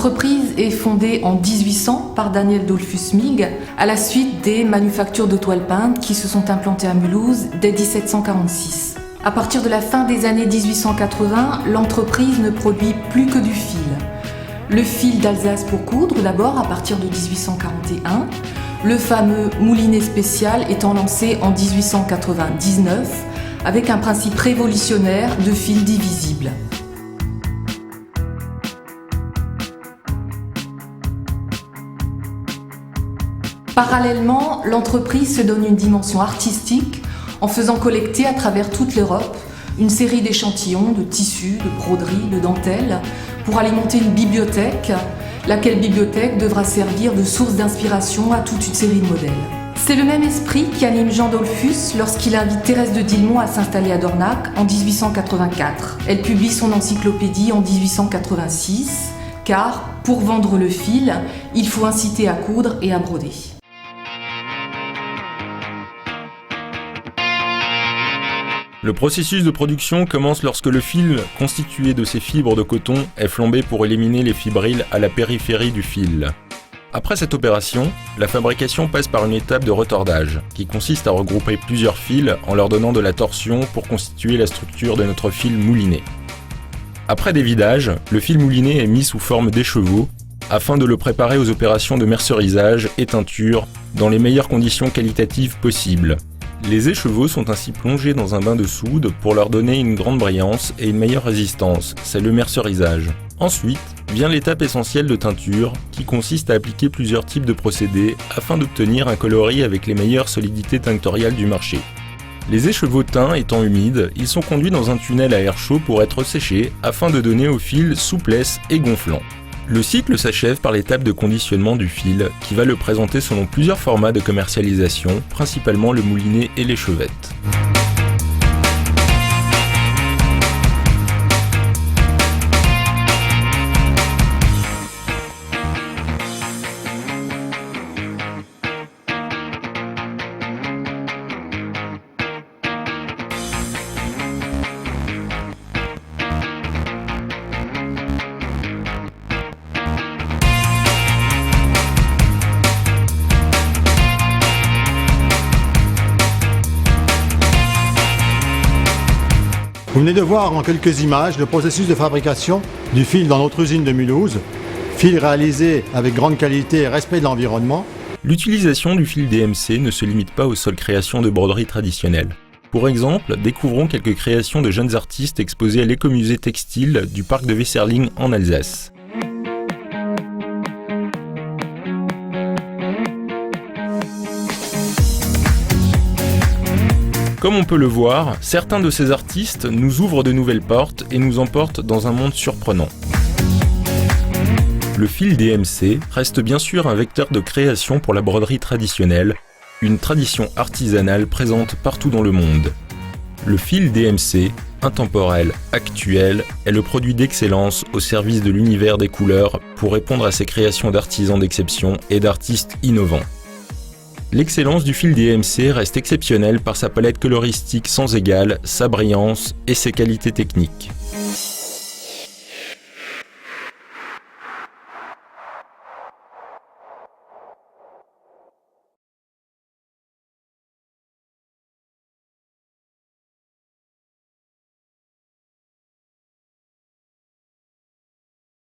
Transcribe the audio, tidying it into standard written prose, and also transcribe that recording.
L'entreprise est fondée en 1800 par Daniel Dollfus Mig à la suite des manufactures de toiles peintes qui se sont implantées à Mulhouse dès 1746. À partir de la fin des années 1880, l'entreprise ne produit plus que du fil. Le fil d'Alsace pour coudre d'abord à partir de 1841, le fameux moulinet spécial étant lancé en 1899 avec un principe révolutionnaire de fil divisible. Parallèlement, l'entreprise se donne une dimension artistique en faisant collecter à travers toute l'Europe une série d'échantillons de tissus, de broderies, de dentelles pour alimenter une bibliothèque, laquelle bibliothèque devra servir de source d'inspiration à toute une série de modèles. C'est le même esprit qui anime Jean Dollfus lorsqu'il invite Thérèse de Dillemont à s'installer à Dornac en 1884. Elle publie son encyclopédie en 1886, car, pour vendre le fil, il faut inciter à coudre et à broder. Le processus de production commence lorsque le fil, constitué de ces fibres de coton, est flambé pour éliminer les fibrilles à la périphérie du fil. Après cette opération, la fabrication passe par une étape de retordage, qui consiste à regrouper plusieurs fils en leur donnant de la torsion pour constituer la structure de notre fil mouliné. Après dévidage, le fil mouliné est mis sous forme d'écheveau, afin de le préparer aux opérations de mercerisage et teinture dans les meilleures conditions qualitatives possibles. Les écheveaux sont ainsi plongés dans un bain de soude pour leur donner une grande brillance et une meilleure résistance, c'est le mercerisage. Ensuite, vient l'étape essentielle de teinture, qui consiste à appliquer plusieurs types de procédés afin d'obtenir un coloris avec les meilleures solidités tinctoriales du marché. Les écheveaux teints étant humides, ils sont conduits dans un tunnel à air chaud pour être séchés afin de donner au fil souplesse et gonflant. Le cycle s'achève par l'étape de conditionnement du fil, qui va le présenter selon plusieurs formats de commercialisation, principalement le moulinet et l'échevette. Vous venez de voir en quelques images le processus de fabrication du fil dans notre usine de Mulhouse, fil réalisé avec grande qualité et respect de l'environnement. L'utilisation du fil DMC ne se limite pas aux seules créations de broderie traditionnelles. Pour exemple, découvrons quelques créations de jeunes artistes exposées à l'écomusée textile du parc de Weserling en Alsace. Comme on peut le voir, certains de ces artistes nous ouvrent de nouvelles portes et nous emportent dans un monde surprenant. Le fil DMC reste bien sûr un vecteur de création pour la broderie traditionnelle, une tradition artisanale présente partout dans le monde. Le fil DMC, intemporel, actuel, est le produit d'excellence au service de l'univers des couleurs pour répondre à ces créations d'artisans d'exception et d'artistes innovants. L'excellence du fil DMC reste exceptionnelle par sa palette coloristique sans égale, sa brillance et ses qualités techniques.